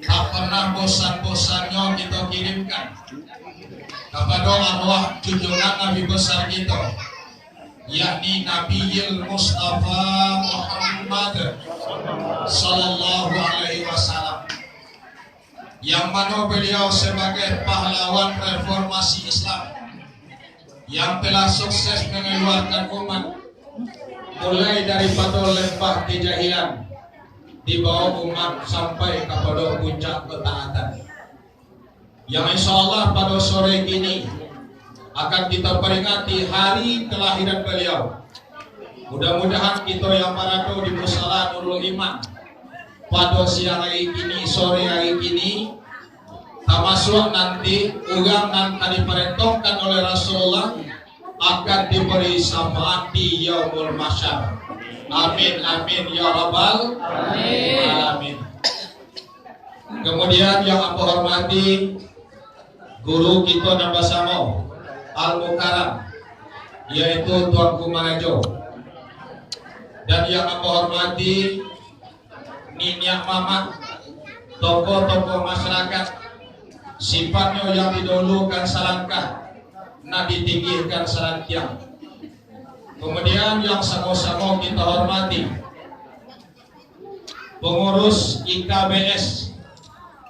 tak pernah bosan-bosannya kita kirimkan kepada arwah junjungan Nabi besar kita, yakni Nabiul Mustafa Muhammad Sallallahu Alaihi Wasallam, yang mana beliau sebagai pahlawan reformasi Islam yang telah sukses mengeluarkan umat mulai daripada lembah kejahilan di bawah umat sampai kepada puncak ketaatan, yang insya Allah pada sore ini akan kita peringati hari kelahiran beliau. Mudah-mudahan kita yang berada di Musala Nurul Iman pada siang hari ini, sore hari ini, termasuk nanti orang yang diperintahkan oleh Rasulullah akan diberi syafaat di Yaumul Mahsyar. Amin amin ya rabbal alamin. Kemudian yang aku hormati guru kita dan bersama Al-Mukarram, yaitu Tuan Kumarajo, dan yang aku hormati Ninyak Mama, tokoh-tokoh masyarakat sifatnya yang didahulukan salangkah, nah ditinggikan salantiang. Kemudian yang sama-sama kita hormati pengurus IKBS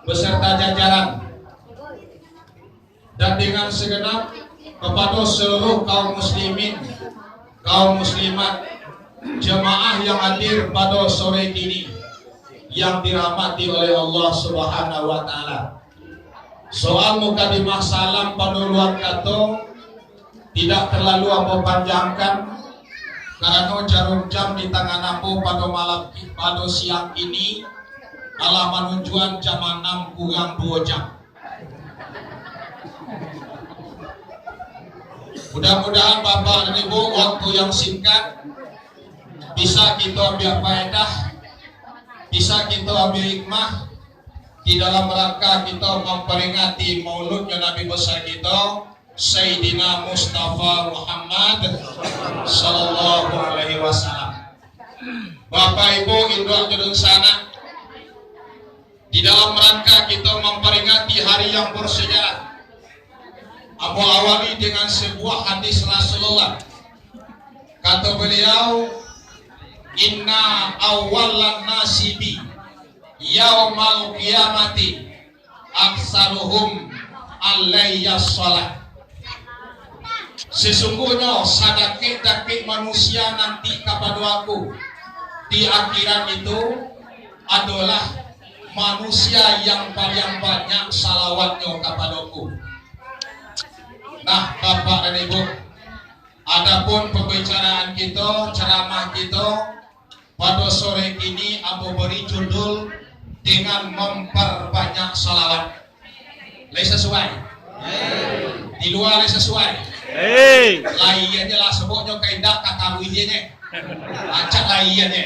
beserta jajaran, dan dengan segenap kepada seluruh kaum muslimin, kaum muslimat, jemaah yang hadir pada sore ini yang dirahmati oleh Allah Subhanahu wa taala. Soal mukadimah salam pada luar kata tidak terlalu panjangkan, karena jarum jam di tangan aku pada malam pada siang ini adalah menunjukkan jam 6 kurang 2 jam. Mudah-mudahan Bapak dan Ibu waktu yang singkat bisa kita ambil faedah, bisa kita ambil hikmah di dalam rangka kita memperingati mauludnya Nabi besar kita Sayyidina Mustafa Muhammad Sallallahu Alaihi Wasallam. Bapak Ibu induk gedung sana, di dalam rangka kita memperingati hari yang bersejarah, aku awali dengan sebuah hadis Rasulullah. Kata beliau, inna awwalan nasibi yaumal qiyamati aksaruhum alayyas salat. Sesungguhnya sadakit-dakit manusia nanti kepada aku di akhirat itu adalah manusia yang paling banyak salawatnya kepadaku. Nah Bapak dan Ibu, adapun pembicaraan kita, ceramah kita pada sore ini aku beri judul dengan memperbanyak salawat. Lai sesuai? Di luar lai sesuai? Lainnya lah sebutnya kaidah kata wihinya, acak lainnya.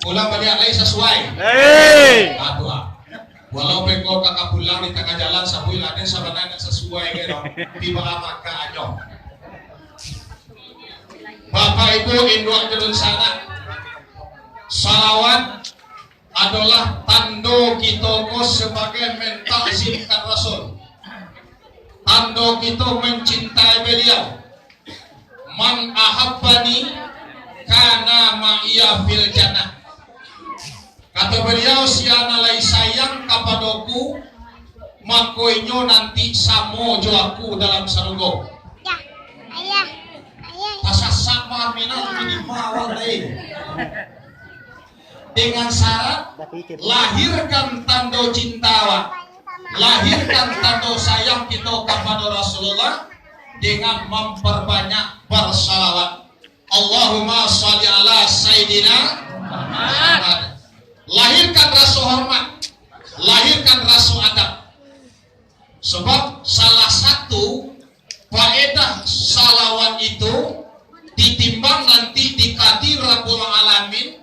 Pulang balik lai sesuai? Aduh. Walau beko kakak pulang di tengah jalan sabuil ada sebenarnya sesuai gitu. Tiba maka aja. Bapak Ibu induk gedung sana, salawat adalah tanda kita sebagai mentakzimkan Rasul, tanda kita mencintai beliau. Man ahabbani kana ma'iya fil jannah. Kata beliau, siapa lagi sayang kepadaku, makoinyo nanti samo jo aku dalam surga. Ya, ayah. Tasasak maminah minimal lain. Dengan syarat lahirkan tanda cinta, lahirkan tanda sayang kita kepada Rasulullah dengan memperbanyak bersalawat. Allahumma sholli ala Sayyidina Muhammad. Lahirkan rasa hormat, lahirkan rasa adab. Sebab salah satu faedah salawat itu ditimbang nanti di Qadir Rabbul Alamin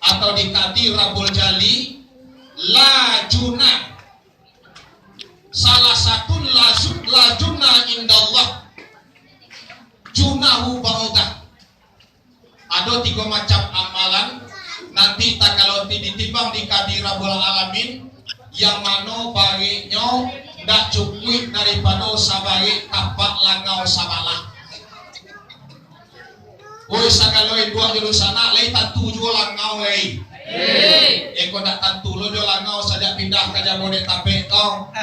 atau di Qadir Rabbul Jali, la junah. Salah satu la junah indallah, junahu ba'udah. Ada 3 macam amalan nanti tak kalau ditimbang di kadira bola alamin yang mano baginya ndak cukup daripada sabari kapak langau sabalah. Oi sakaloi dua juru sana lei tantu jual langau lei. Eko ndak tantu lo jual langau saja pindah ke Jabodetabek kau.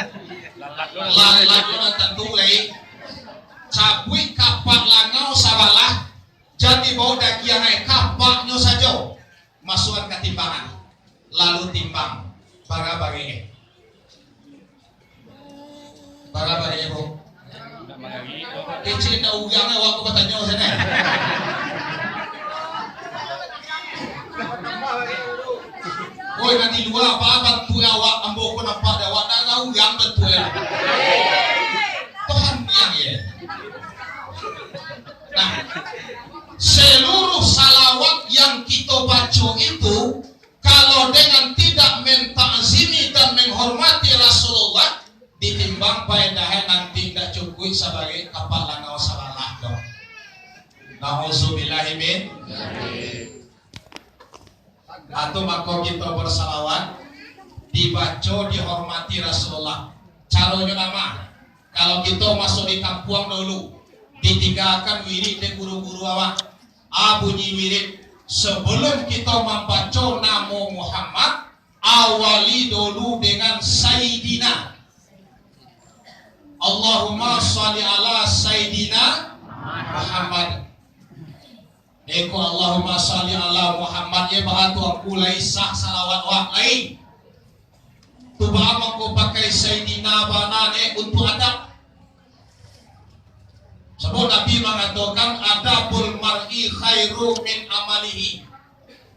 Lalat tantu lei. Cabui kapak langau sabalah jadi bau dakian kapaknya saja masukan ke timbangan lalu timbang para bagi bu kecil dah ugangnya waktu bertanya sana oi nanti luar apa bantu awak ambo ko nampak dah awak dah ugang bantu ya Tuhan yang ya. Nah, seluruh salawat yang kita baca itu kalau dengan tidak mentazimi dan menghormati Rasulullah ditimbang faedahnya nanti tidak cukup sebagai kapal langau sabalah dong. Nauzubillahi min. Atau maka kita bersalawat dibaca dihormati Rasulullah. Caranya nama kalau kita masuk di kampung dulu ditinggalkan wirid dan guru-guru awak bunyi wirid sebelum kita membaca nama Muhammad awali dulu dengan Sayyidina Allahumma sholli ala Sayyidina Muhammad. Eko Allahumma sholli ala Muhammad ya bahatu aku laisah salawat wak lain tu bahama ko pakai Sayyidina banane untuk adab. Sebab Nabi mengatakan adabul mar'i khairu min amalihi.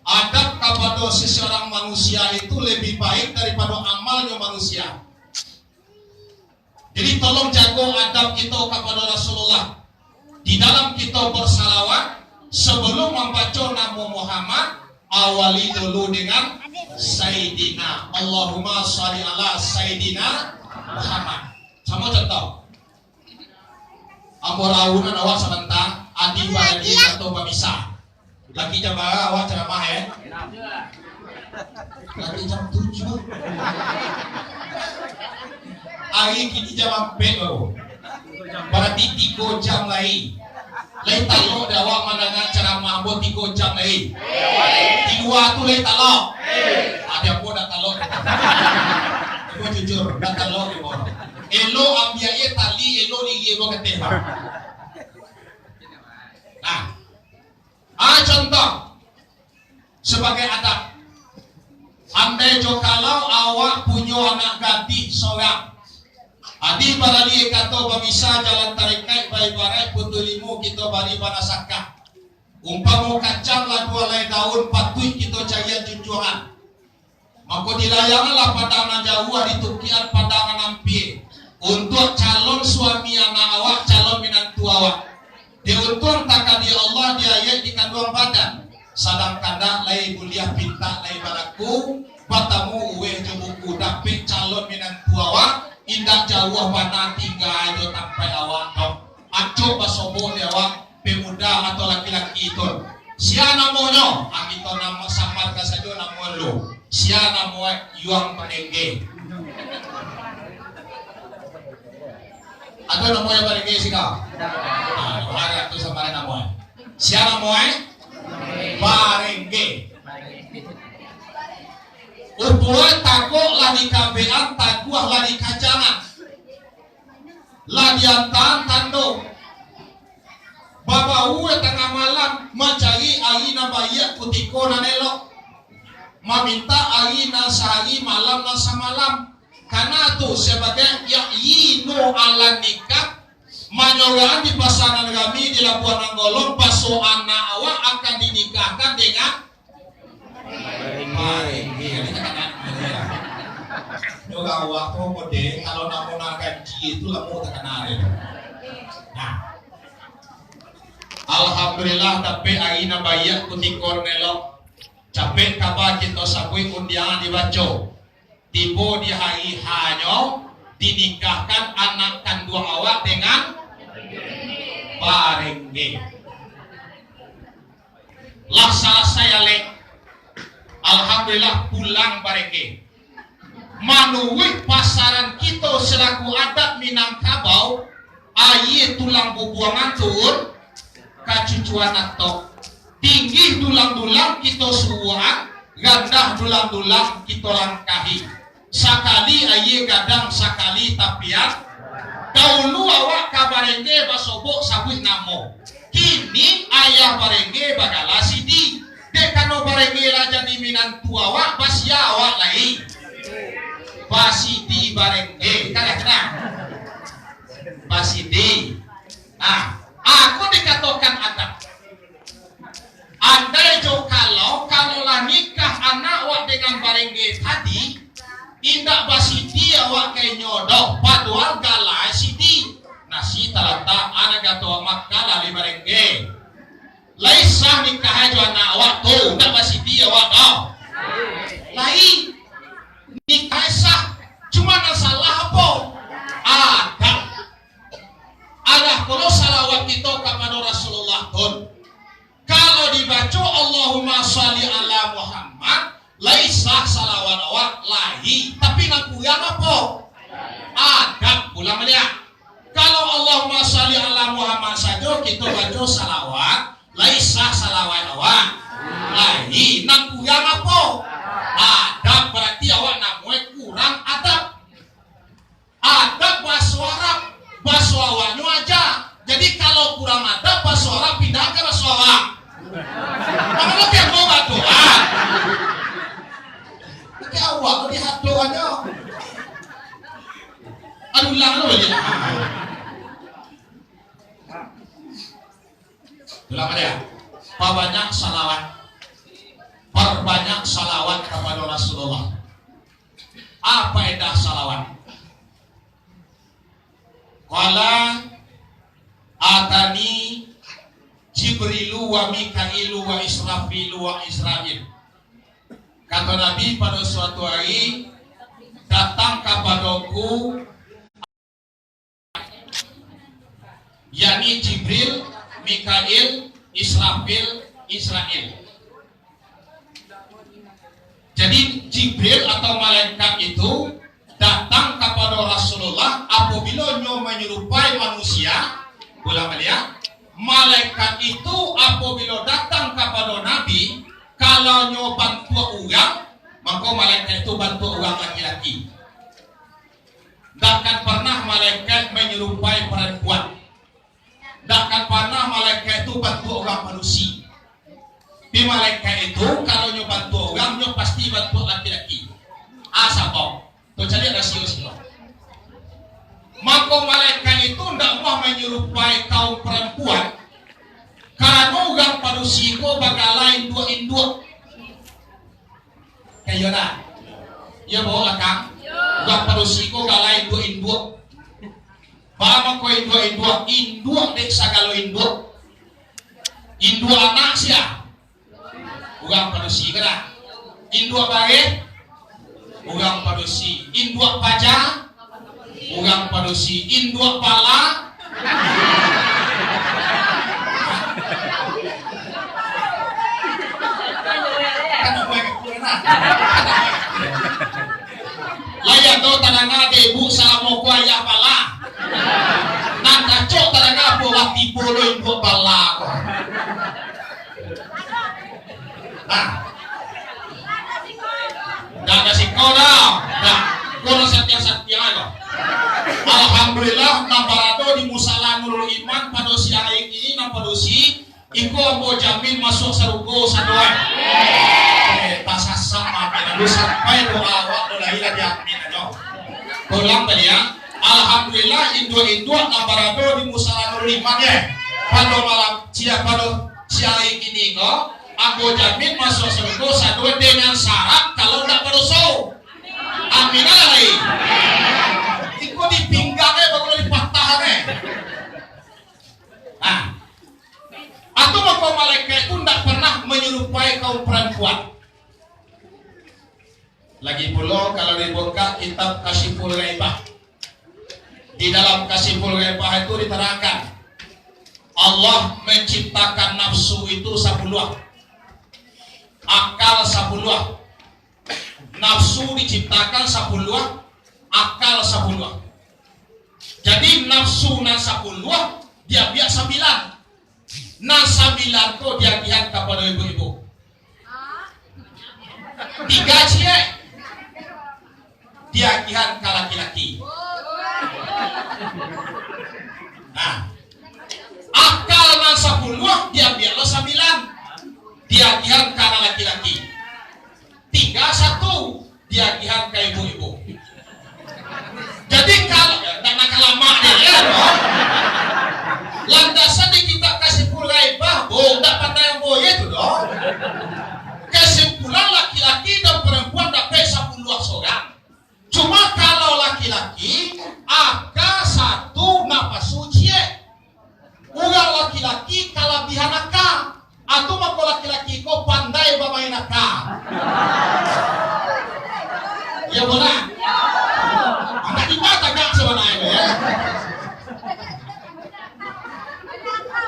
Adab kepada seseorang manusia itu lebih baik daripada amalnya manusia. Jadi tolong jaga adab kita kepada Rasulullah. Di dalam kita bersalawat sebelum membaca nama Muhammad awali dulu dengan Sayyidina Allahumma sholli ala Sayyidina Muhammad. Sama contoh Amor awunan awak sebentar adi badi atau babisa. Lagi jam berapa awak ceramah ya? Lagi jam 7. Hari kini jam 4 baru. Berarti 3 jam lagi. Lai talok dah awak mendengar ceramah buat 3 jam lagi. 3 tu lai talok. Ada pun dah talok. Ibu jujur, dah talok ibu. Elo ambiaye tali elo ligi elo keteba. Nah, contoh sebagai adab. Andai jo kalau awak punya anak gadis seorang, adi barali kata babisa jalan tarik naik baik-baik putulimu kita bari panasakah. Umpama kacang lah 2 lai daun patut kita carian junjungan. Maka dilayanganlah pandangan jauh di tukian pandangan ampir. Untuk calon suami anak awak, calon menantu awak. Diuntung takkan di Allah dia ayat di kandungan badan. Sedangkan dak lai kuliah pinta lai baraku, batamu uwe jebuku dapet calon menantu awak, indah jauh mana tinggal aja sampai awak dong. Aco basobo dia awak pemuda atau laki-laki itu. Sia namanya, kita nama samar kasajo nama lu. Sia nama Yuang Panenge. Atau namanya barangkali sih kau? Nah, orang itu sama namanya. Siapa namanya? Barangkali. Ubuat takut lagi kabean, takut lagi kacangan. Ladiantan tanduk. Bapak uwe tengah malam mencari aina bayak putiko nanelo. Meminta aina sehari malam dan semalam. Karena itu sebagai yang ino ala nikah manyogaan di pasangan kami di Labuan Nanggolong paso anak awak akan dinikahkan dengan juga awak tuh mode kalau namun gaji itu lamu terkenal. Nah, alhamdulillah tapi aina bayak kutikor nelok capek kabar kita sabui undiangan dibaca. Tiba di hari hanyo dinikahkan anak kandung awak dengan barengge. Laksana saya lek Alhamdulillah pulang barenge. Manuwi pasaran kita selaku adat Minangkabau, ayi tulang bubuangan turun kacucuan atok. Tinggi dulang-dulang kita suruhan, gandah dulang-dulang kita langkahi. Sakali aye gadang sakali tapian. Dahulu awak kabarenge basobok sabut namo. Kini ayah barenge bagala sidi. Dekano barenge lah jadi minantu awak basya awak lain. Basidi barenge kadang-kadang. Basidi. Nah, aku dikatakan adat. Andai jo kalau lah nikah anak awak dengan barenge tadi, indak basidi awak kay nyodoh padahal galai sidi. Nasi talata anak gato makala li barenge. Laisah nikah jo anak awak tu, indak basidi awak dah. Lain nikah sah, cuma salah apa? Adab. Alah kalau salawat kita kepada Rasulullah tun. Kalau dibaca Allahumma sholli ala Muhammad, laisah salawat awak lahi, tapi nak yang apa? Adab pula melihat. Kalau Allahumma sholli ala Muhammad saja kita baca salawat, laisah salawat awak lahi, nak yang apa? Adab berarti awak namanya kurang adab. Adab bahasa Arab, bahasa awaknya aja. Jadi kalau kurang adab bahasa Arab pindah ke bahasa awak. Kalau yang mau doa, tapi awak kalau lihat doanya, aduh ulang loh ya. Ulang ada. Perbanyak salawat, perbanyak salawat kepada Rasulullah. Apa edah salawat? Qala atani Jibrilu wa Mikailu wa Israfilu wa Israil. Kata Nabi pada suatu hari, datang kepadaku yakni Jibril, Mikail, Israfil, Israil. Jadi Jibril atau malaikat itu datang kepada Rasulullah apabila menyerupai manusia. Ulang balik. Malaikat itu apabila datang kepada Nabi, kalau nyo bantu orang, maka malaikat itu bantu orang laki-laki. Takkan pernah malaikat menyerupai perempuan. Takkan pernah malaikat itu bantu orang manusia. Di malaikat itu kalau nyo bantu orang, nyo pasti bantu laki-laki. Asapok. Tuh cari rasio sih. Maka malaikat itu tidak mau menyerupai kaum perempuan karena orang manusia bagala induk-induk kayak mana? Ya bawa kang orang manusia bagala induk-induk bama ko induk dek sagalo induk anak sia orang manusia kena induk bagai orang manusia induk pajak orang padusi induk pala layak do tananga de ibu salamo ko ayah pala nanda cok tananga po wakti polo induk pala ko dah kasih kau dah kono satya lo. Alhamdulillah nabarado di musala nurul iman pada si hari ini nampadosi iko mau jamin masuk sarugo sadoa. Pasal sama lalu sampai doa awak doa hilang jamin aja. Pulang tadi ya. Alhamdulillah induk nabarado di musala nurul iman ya. Pada malam pada si hari ini kok aku jamin masuk sarugo sadoa dengan syarat kalau tidak berdosa. Amin alai. Ikut di pinggangnya baru dipatahnya. Nah, atau maka malaikat itu tidak pernah menyerupai kaum perempuan. Lagi pula kalau dibuka kitab Kasyiful Ghaibah. Di dalam Kasyiful Ghaibah itu diterangkan Allah menciptakan nafsu itu 10. akal 10. Nafsu diciptakan 10, akal 10. Jadi nafsu na 10 dia biak 9. Na 9 ko dia gihan kepada ibu-ibu. 3 cie dia gihan ke laki-laki. Nah, akal na 10 dia biaklah 9. Dia gihan ke laki-laki. 3 1 dia gihan ke ibu-ibu. Jadi kalau nak lama dia ya, landasan di kita kesimpulan ibah, tak pandai yang boye itu dong. Kesimpulan laki-laki dan perempuan dapat 10 seorang. Cuma kalau laki-laki aka 1 napas suci. Ulang laki-laki kalabihan aka. Atau mako laki-laki kau pandai bermain aka. Ya benar. Anak kita tanya sebenarnya ya.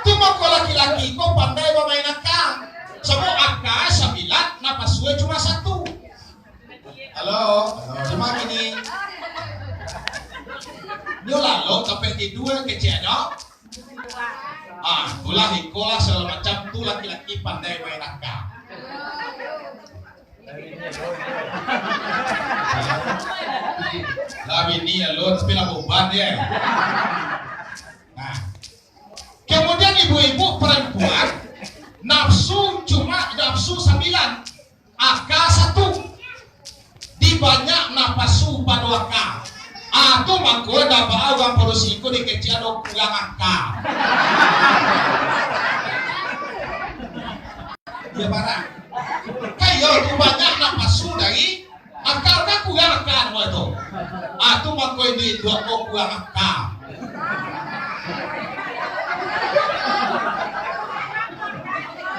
Itu mako laki-laki kau pandai bermain aka. Semua aka 9 napas suwe cuma 1. Halo, cuma gini. Dia lalu sampai di 2 kecil no. Tulah hikolah segala macam tu laki-laki pandai main aka. Lah ini lo tapi lah beban ya. Nah, kemudian ibu-ibu perempuan nafsu cuma nafsu 9, aka 1. Di banyak napasu pada aka. Atau mako dapat awang porosiko di kecil do pulang aka. Ya barang. Kayo tu banyak napasu dari akal kan kurang aka mo itu. Atau mako ini dua ko kurang aka.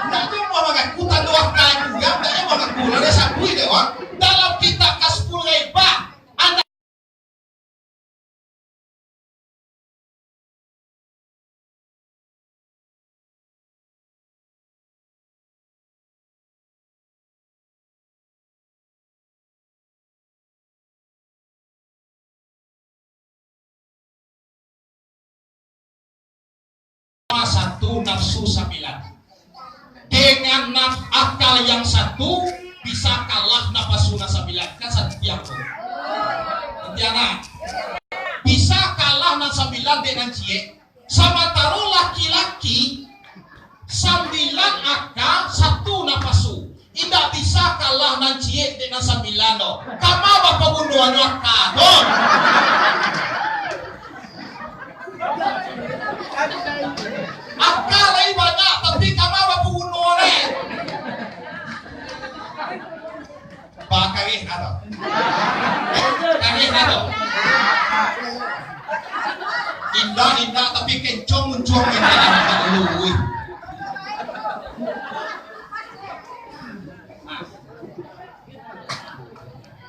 Nah tu mau makan kutan dua aka kurang, tak mau makan kurang ada sabui deh wah. Dalam kitab Kasful Ghaibah anda satu nafsu 9 dengan akal yang 1 bisa kalah nafsu 9 kan satu yang bisa kalah 9 dengan cie sama taruh laki-laki 9 akal 1 nafsu tidak bisa kalah dengan cie dengan 9 no. Kama bapak bunuhan akal no. Akal lain banyak tapi kama bapak bunuhan Pakari atau indah tapi kencong muncul ini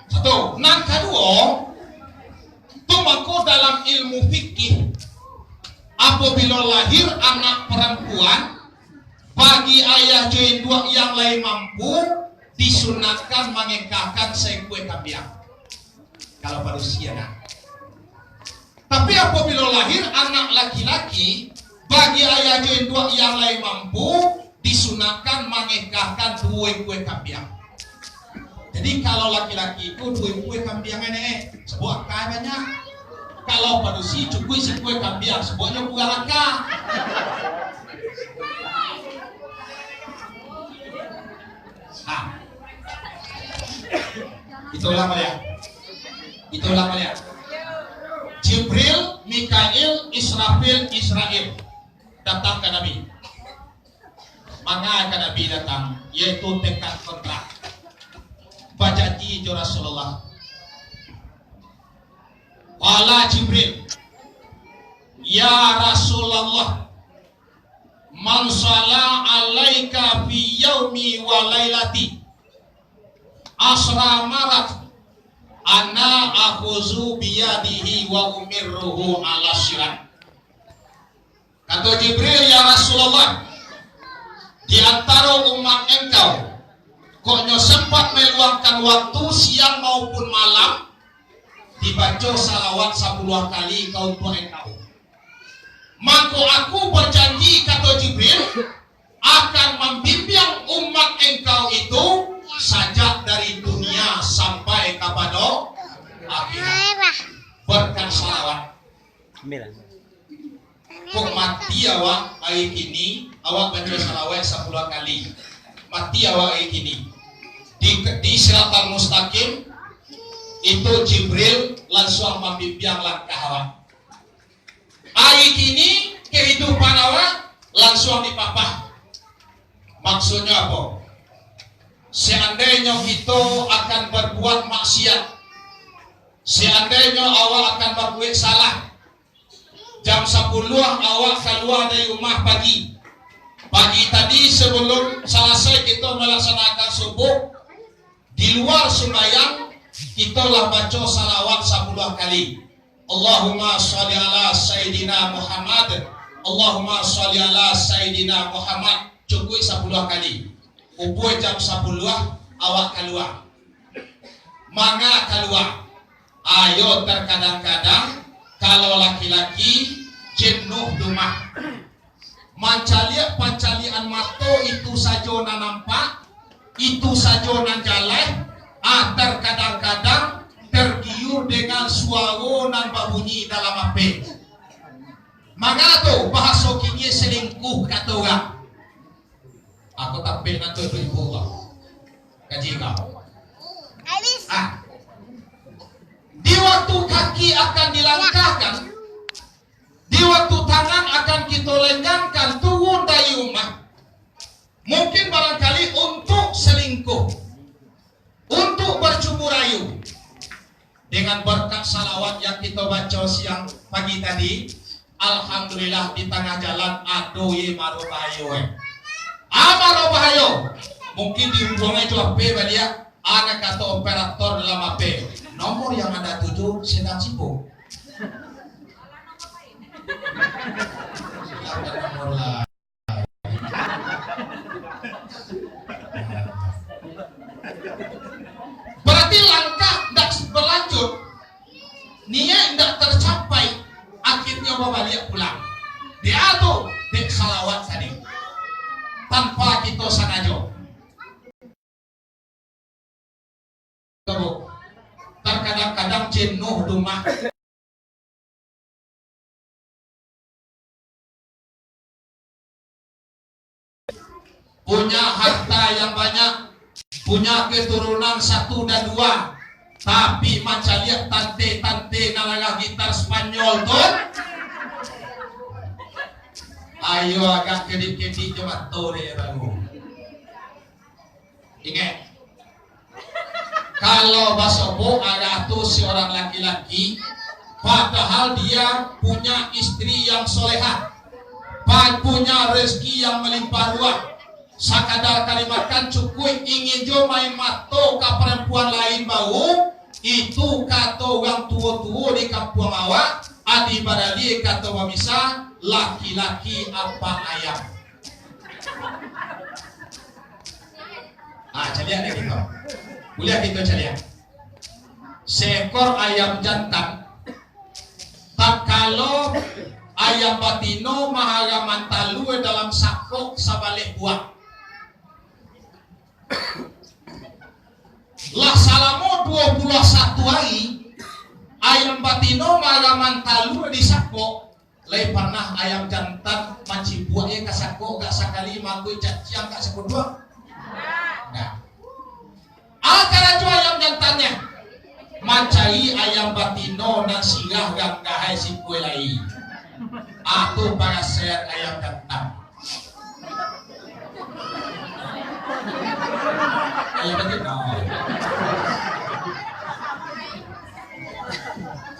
satu. Nang kedua tumaku dalam ilmu fikih apabila lahir anak perempuan bagi ayah join dua yang lain mampu disunatkan mengekahkan sekue kambing kalau pada usia nah. Tapi apabila lahir anak laki-laki bagi ayah join dua yang lain mampu disunatkan mengekahkan 2 kue kambing. Jadi kalau laki-laki itu 2 kue kambing ini sebuah banyak. Kalau pada usia cukup si kue kambing sebuahnya bukan laka. Nah, itulah ya. Jibril, Mikail, Israfil, Israel datang ke Nabi. Maka ke Nabi datang, yaitu tekad kontrak. Bajaji jo Rasulullah. Wala Jibril, ya Rasulullah, man shala alaika fi yaumi wa lailati asra marat ana akhuzu biyadihi wa umirruhu ala syirak. Kata Jibril, ya Rasulullah, di antara umat engkau koknya sempat meluangkan waktu siang maupun malam dibaca salawat 10 kali kau tuan engkau. Maka aku berjanji kata Jibril akan membimbing umat engkau itu sajak dari dunia sampai kepada akhirat. Berkat salawat. Kok mati awak hari kini awak baca salawat 10 kali. Mati awak hari kini di siratan mustaqim itu Jibril langsung membimbing langkah awak. Hari kini kehidupan awak langsung dipapah. Maksudnya apa? Seandainya kita akan berbuat maksiat, seandainya awak akan berbuat salah, jam 10 awak keluar dari rumah pagi tadi sebelum selesai kita melaksanakan subuh, di luar sembahyang kita lah baca salawat 10 kali. Allahumma sholli ala Sayyidina Muhammad, Allahumma sholli ala Sayyidina Muhammad, cukup 10 kali. Ubuh jam 10 awak keluar. Mangga keluar. Ayo terkadang-kadang kalau laki-laki jenuh rumah. Pancalian mato itu saja na nampak, itu saja na jalan. Terkadang-kadang tergiur dengan suara nan berbunyi dalam HP. Mangga tu bahasa kini selingkuh kata orang. Aku tapi nanti beribu gaji kau. Di waktu kaki akan dilangkahkan, di waktu tangan akan kita lenggangkan turun dari rumah. Mungkin barangkali untuk selingkuh, untuk bercumbu rayu. Dengan berkat salawat yang kita baca siang pagi tadi, alhamdulillah di tengah jalan aduh ye maro bahayo. Maro bahayo. Mungkin dihubungi itu HP dia, anak kata operator dalam HP. Nomor yang ada 7 sedang sibuk. Nomor lah. Berarti langkah tidak berlanjut, niat tidak tercapai, akhirnya balik pulang. Dia tuh dek salawat tadi, tanpa kita sengaja. Terkadang-kadang jenuh rumah. Punya harta yang banyak, punya keturunan 1 dan 2, tapi macam lihat tante-tante nalaga gitar Spanyol tuh. Ayo agak kedip-kedip cuma tore ragu. Ingat, kalau basobo ada tuh seorang laki-laki, padahal dia punya istri yang solehah, punya rezeki yang melimpah ruah. Sakadar kalimatkan cukup ingin jo main mato ke perempuan lain bau, itu kata orang tua-tua di kampung awak, adi badali kata bisa laki-laki apa ayam. Calian deh gitu. Kuliah gitu calian. Seekor ayam jantan, tak kalau ayam batino maharaman talu dalam sakok sabalik buah. Lah salamo 21 hari ayam batino maharaman talu di sakok. Lai pernah ayam jantan manci buahnya ke sakok gak sekali magui caciang gak sekut dua. Nah, karena itu ayam jantannya mancai ayam batino dan singgah gak si kue lai. Atau para sehat ayam jantan. Ayam batino.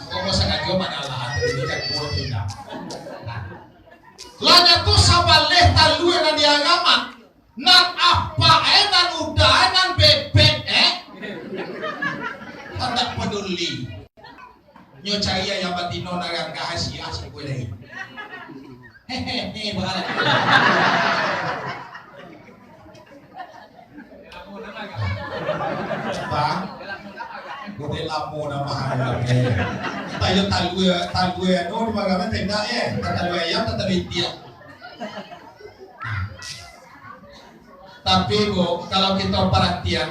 Kau sangat jauh mana lah, ini kan buat tidak. Lanya tu sabaleh talu yang diagaman. Nan apa nan udah nan bebek tidak peduli. Nyo cari ayam batino nagang kahasi asik gue lagi. Hehehe bahala. bang. Bude lamu na mahal. Tayo talgue ano di magagamit tenda talgue ayam tatalitia. Tapi bu, kalau kita perhatian,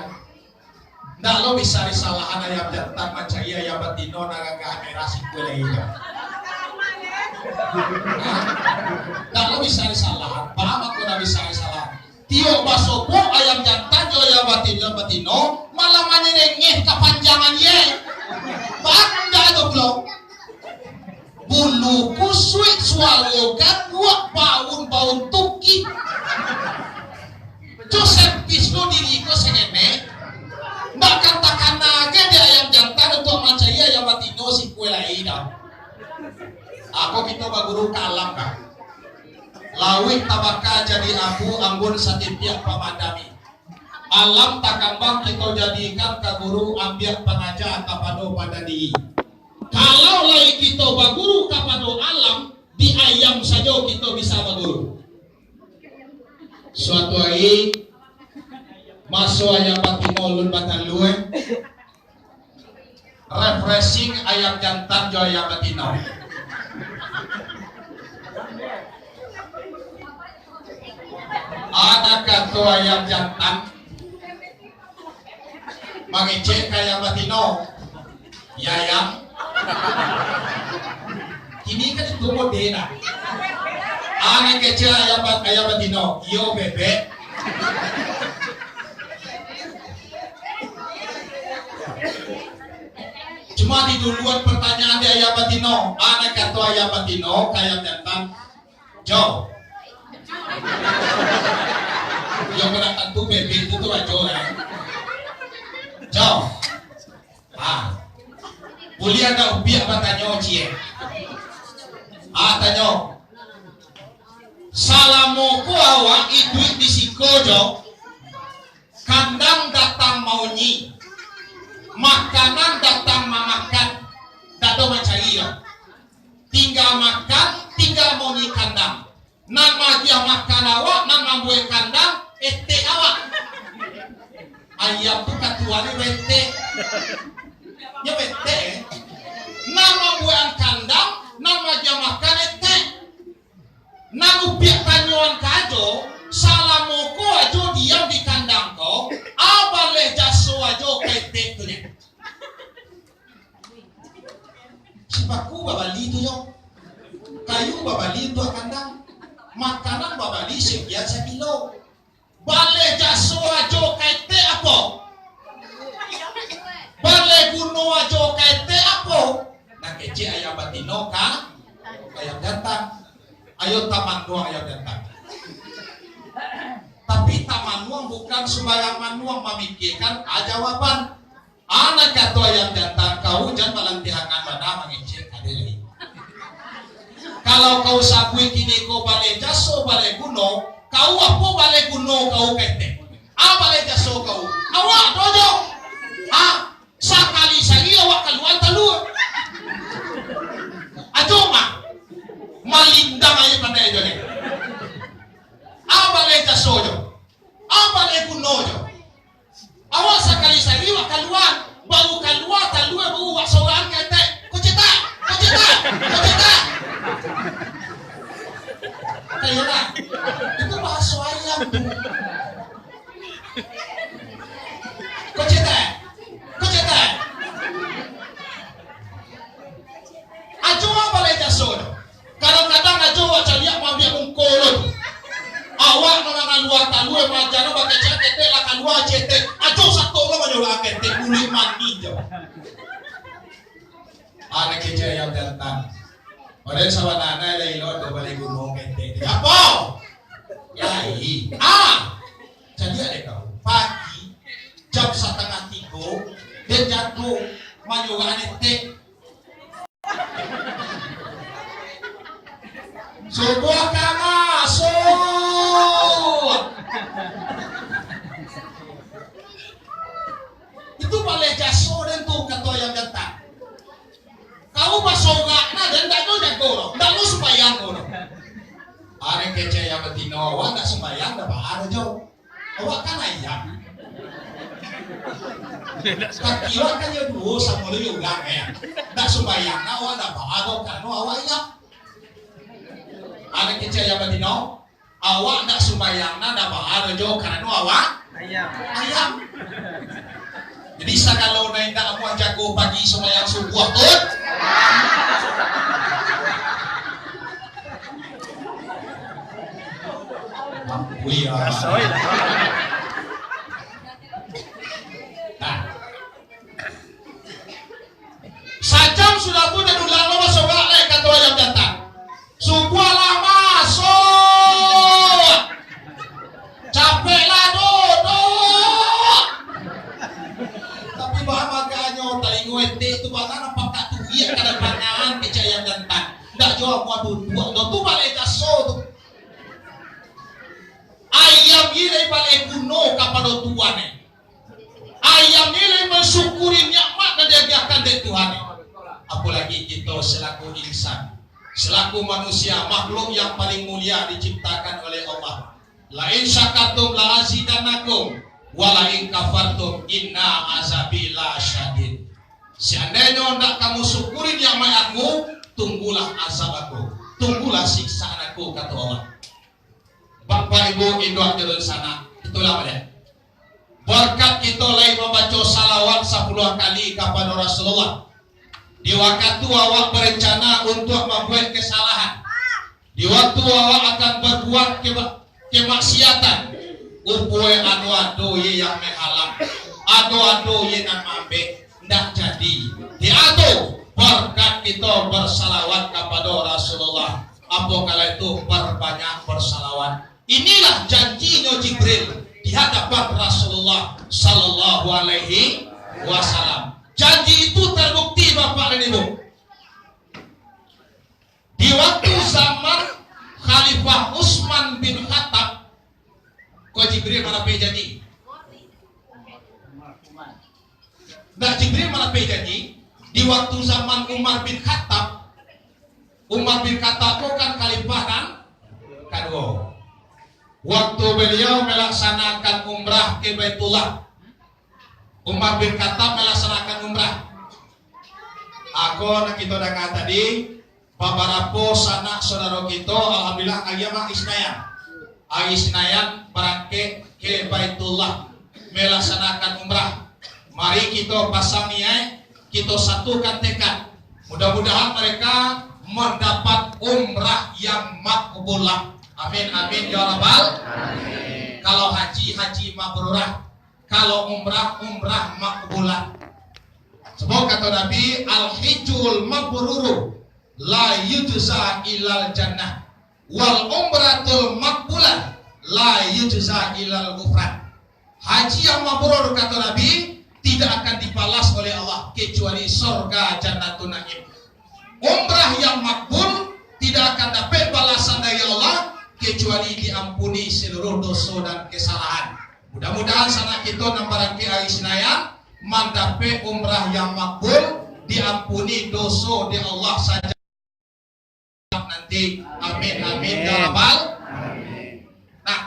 ndak lo bisa disalahan ayam jantan macam iya ayam batino nagagaan merasi kue itu. Ndak lo bisa disalahan, paham aku ndak bisa disalahan. Tio basopo ayam jantan jo ayam batino malah menyenengeh kepanjangan ye. Bahkan ndak itu belum. Bulu kusui swalogan buat baun tuki. Joseph Bisnu diriku sengene ndak katakan naga dia ayam jantan untuk macaya ayam batino si kue lain. Aku kita baguru kalam kan lawih tabaka jadi abu ambun satipiak pamadami alam takambang kita jadikan ke guru ambiak pengajar kapado pada di kalau lagi kita baguru kapado alam di ayam saja kita bisa baguru. Suatu hari masuk ayam batino lun batalue refreshing ayam jantan jo ayam batino. Ada katu ayam jantan mengecek ayam batino yayam ini kan itu modena. Ana kecil ayam batino, yo bebek. Cuma di duluan pertanyaan di ayam batino, ana kata ayam batino, ayam jantan, jauh. Yang kena tentu bebek itu tuh aja ya. Jauh. Boleh ada ubiak batanya cie. Tanyo. Salamoko awak itu di sikojo kandang datang maunyi makanan datang memakan dado mencari tinggal makan tinggal maunyi kandang nama dia makan awak nama buat kandang awak ayam tuh katuane bete ya bete nama buat kandang nama dia makan Namu pihak tanyuan kajo, salamoko ajo diam di kandang ko, abaleh jaso ajo kaitek tunya. Sipaku babali itu yo, kayu babali itu kandang, makanan babali sekian sekilo. Baleh jaso ajo kaitek apa? Baleh kuno ajo kaitek apa? Nak kece ayam batino kan, ayam jantan. Ayo taman nuang ayam jantan. Tapi taman nuang bukan sembarang manuang memikirkan jawaban. Anak kata ayam jantan kau jangan melantihangan mana mengecek adeli. Kalau kau sabui kini kau balik jaso balik kuno, kau apa balik kuno kau ketek. Balik jaso kau. Awak dojo. Sekali sagi awak keluar telur. Ajoma. Malindang ayo pandai jo ni. Abale jasojo. Abale kunojo. Awak sekali sagi wak keluar, bau keluar telur bau wak seorang kata, koceta. Kayolah. Itu bahasa ayam tu. Koceta. Ajo abale jasojo. Kadang-kadang aja waca liak mabia mungkolot. Awak nang luar talue majano bagai cete lah keluar cete. Ajo satu lo menyola cete kulit mandi jo. Anak kecil yang jantan. Padahal sama nana lelo do balik gunung cete. Apa? Yai. Jadi ada kau pagi jam 2:30 dia jatuh menyola cete. Sebuah kamasuk. Itu balai jaso dan tuh kata yang jantan. Kau basoga na dan tak tahu jago, tak lu sembayang kono. Are kece yang betino, awak tak sembayang dah bahar jo. Awak kan ayam. Kakira kan ya dulu sama lu juga ya. Dak sembayang na awak dak bahago kan awak ya. Ada kecaya batino. Awak dak sembayang na dak bahago kan awak ayam. Jadi kalau naik dak mau jago pagi sembayang subuh tuh. Wih, nah, sajam sudah pun dan lama masuk balik kata yang datang. Subuh lama masuk, capeklah duduk. Tapi bahagianya talinguete itu bagaimana pakai tu iya kada panangan kecayaan datang. Tidak jawab waktu tu balik kaso tu. Ayam ini balik kuno kepada Tuhan. Ayam ini mensyukuri nikmat dan diajarkan dari Tuhan. Apalagi kita selaku insan, selaku manusia, makhluk yang paling mulia diciptakan oleh Allah. La in syakartum la azidannakum wa la in kafartum inna azabi la syadid. Seandainya hendak kamu syukuri nikmatmu, tunggulah azab aku, tunggulah siksaan aku, kata Allah. Bapak Ibu Indo di sana, itulah dia. Berkat kita lagi membaca salawat 10 kali kepada Rasulullah. Di waktu awak berencana untuk membuat kesalahan, di waktu awak akan berbuat kemaksiatan, upaya adu yang menghalang, adu yang mambe, tidak jadi. Diadu berkat kita bersalawat kepada Rasulullah. Apa kala itu berbanyak bersalawat. Inilah janjinya Jibril di hadapan Rasulullah Sallallahu Alaihi Wasallam. Janji itu terbukti Bapak dan Ibu. Di waktu zaman Khalifah Utsman bin Khattab, kok Jibril mana janji? Nah, Jibril mana janji? Di waktu zaman Umar bin Khattab itu kan Khalifah kan kedua. Waktu beliau melaksanakan umrah ke Baitullah, Umar bin Khattab melaksanakan umrah. Aku nak kita dengar tadi, babarapo sanak saudara kita, alhamdulillah ayam Isnayan berangkat ke Baitullah melaksanakan umrah. Mari kita pasang niat, kita satukan tekad. Mudah-mudahan mereka mendapat umrah yang makbulah. Amin amin ya rabbal alamin. Kalau haji mabrurah, kalau umrah makbulah. Sebab kata Nabi, al-hijjul mabruru la yujza ilal jannah wal umratul makbulah la yujza ilal ghufran. Haji yang mabrur kata Nabi tidak akan dibalas oleh Allah kecuali surga Jannatun Naim. Umrah yang makbul tidak akan dapat balasan dari Allah kecuali diampuni seluruh dosa dan kesalahan. Mudah-mudahan sana kita nampak hari Senayan mendapat umrah yang makbul, diampuni dosa di Allah saja nanti. Amin amin ya rabbal alamin. Nah,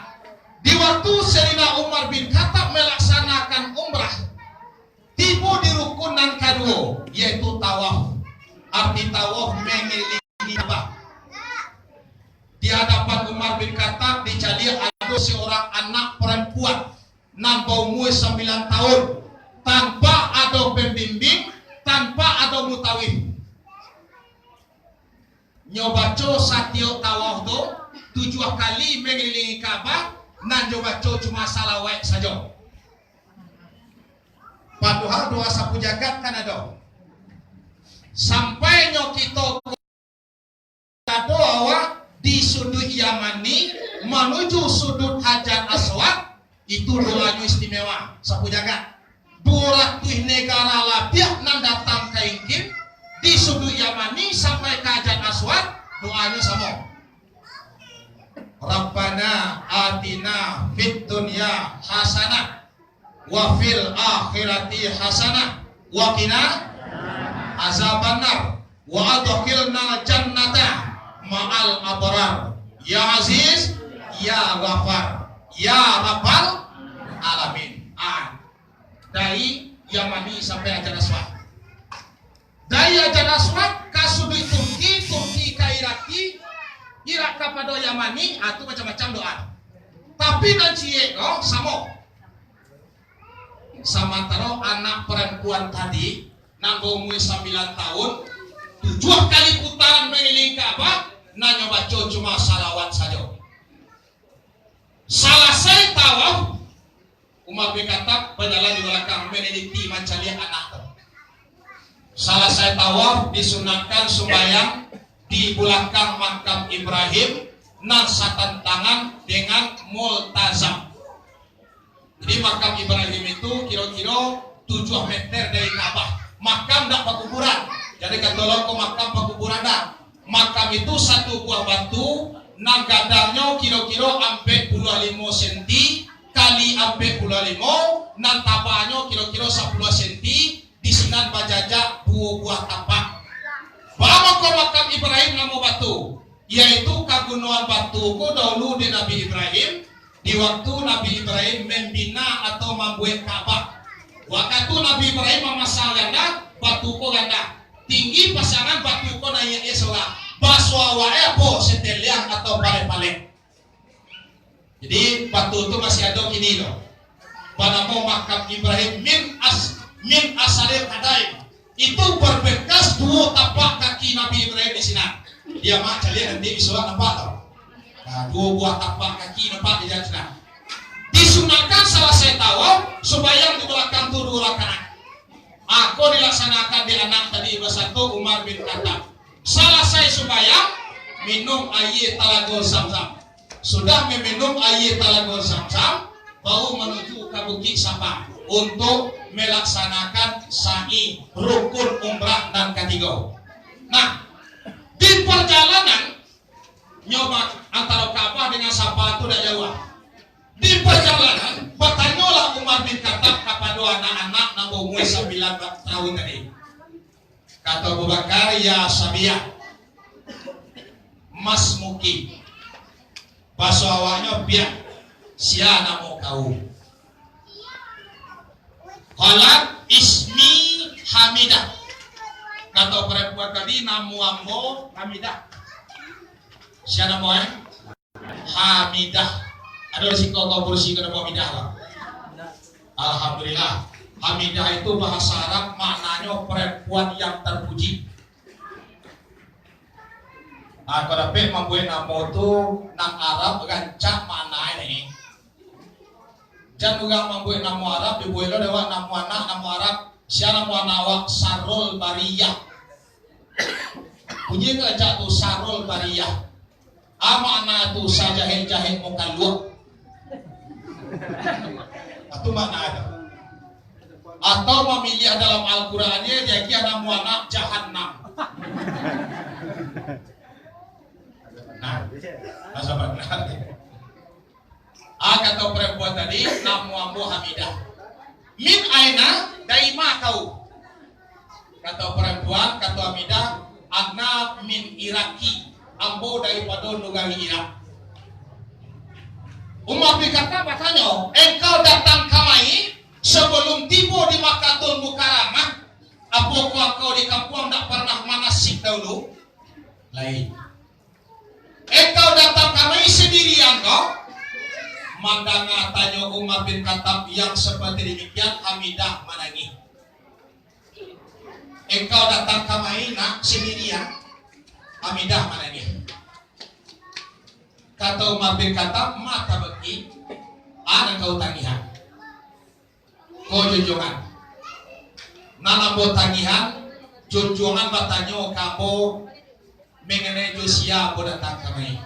di waktu Sayyidina Umar bin Khattab melaksanakan umrah, tiba di rukunan kedua yaitu tawaf. Arti tawaf mengelilingi Ka'bah. Di hadapan Umar bin Khattab dicari ada seorang anak perempuan nampau umur 9 tahun tanpa ada pembimbing, tanpa ada mutawif. Nyobaco satyo tawaf tu 7 kali mengelilingi Ka'bah, nan nyobaco cuma salawat saja. Padahal doa sapu jagat kan ada. Sampai kita doa di sudut Yamani menuju sudut Hajar Aswad, itu doanya istimewa sapu jagat. 200 negara lapiah nan datang ke Ingkir di sudut Yamani sampai ke Hajar Aswad, doanya sama. Rabbana atina fid dunya hasanah wa fil akhirati hasanah wa qina azabannar wa adkhilna jannata ma'al abrar ya aziz ya ghafar ya rabbal alamin. Dari Yamani sampai Hajar Aswad. Dari Hajar Aswad ke sudut Turki, Turki ke Iraki, Irak kepada Yamani, itu macam-macam doa. Tapi nanti sama taruh anak perempuan tadi nanggo umur 9 tahun 7 kali putaran mengelilingi Ka'bah, nanya baca cuma salawat saja. Selesai tawaf, Umar bin Khattab berjalan di belakang meneliti mencari anak. Selesai tawaf disunatkan sembahyang di belakang makam Ibrahim nan satan tangan dengan multazam. Jadi makam Ibrahim itu kira-kira 7 meter dari Ka'bah. Makam tak pakuburan. Jadi katolong ke makam pakuburan dah. Makam itu satu buah batu nang gadangnya kira-kira ampe 25 cm kali ampe 25 nan tapaknya kira-kira 10 cm di sinan bajajak 2 buah tapak. Bawa ke makam Ibrahim nama batu, yaitu kagunungan batu ko dahulu di Nabi Ibrahim di waktu Nabi Ibrahim membina atau membuat Ka'bah. Waktu Nabi Ibrahim memasang ganda, batu ko ganda. Tinggi pasangan batu ko na iya esola. Baswa wae po seteliang atau pale-pale. Jadi batu itu masih ada kini loh. Pada mau makam Ibrahim min asalil kadai. Itu berbekas 2 tapak kaki Nabi Ibrahim di sini. Dia mak kalian nanti bisa nampak tau. Nah, 2 buah tapak kaki nampak di sana. Disunatkan selesai tawaf sembahyang di belakang 2 rakaat. Aku dilaksanakan di anak tadi bersatu Umar bin Khattab. Selesai sembahyang minum air Talago Zamzam. Sudah meminum air Talago Zamzam, baru menuju ke Bukit Safa untuk melaksanakan sa'i rukun umrah dan ketiga. Nah, di perjalanan nyoba antara Ka'bah dengan Safa itu tidak jauh. Di perjalanan bertanyalah Umar bin Khattab kepada anak-anak yang umur 9 tahun tadi. Kata Abu Bakar, ya Sabiyah, Mas Muki, bahasa awaknya biar siapa mau kau. Qalat ismi Hamidah. Kata perempuan tadi, namu ambo Hamidah. Siapa mau Hamidah. Ada risiko kau bersih ke Hamidah lah. Alhamdulillah. Hamidah itu bahasa Arab maknanya perempuan yang terpuji. Nah, kalau membuat nama itu nang Arab rancak mana ini? Jangan juga membuat nama Arab dibuat lewat nama anak nama Arab. Siapa nama awak Sarul Bariyah? Bunyi kerja tu Sarul Bariyah. Makna itu sajahit-jahit muka luar. Itu makna ada. Atau memilih dalam Al-Qurannya dia kira nama Jahannam. Nah, masa benar. Kata perempuan tadi, namu ambo Hamidah. Min aina daima kau. Kata perempuan, kata Hamidah, ana min Iraki. Ambo daripada negara Irak. Umar bin Khattab bertanya, engkau datang kemari sebelum tiba di Makkahul Mukarramah? Apakah kau di kampung tak pernah manasik dahulu? Lain. Engkau datang kemari sendirian kau? Mandanga tanya Umar bin Khattab yang seperti demikian, Hamidah menangis. Engkau datang kemari nak sendirian? Hamidah menangis. Kata Umar bin Khattab, mata bagi ada kau tangihan. Kau junjungan. Nana bo tangihan, junjungan bertanya kamu mengenai Josia bo datang kami.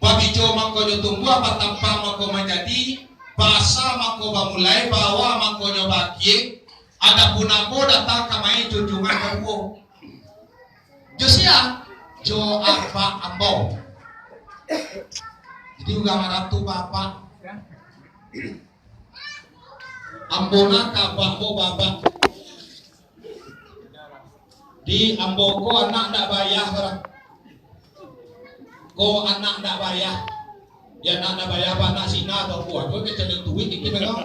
Babijo mako tumbuh apa tanpa mako menjadi bahasa mako bamulai bawa mako nyobaki. Ada pun abo datang kami junjungan kamu. Josia, Jo apa ambo. Jadi juga Arab tu bapak. Ambona ka bambo bapak. Di amboko anak ndak bayar. Ko anak ndak bayar. Ya nak bayar apa nak sina atau buat, gue kecilin duit iki memang.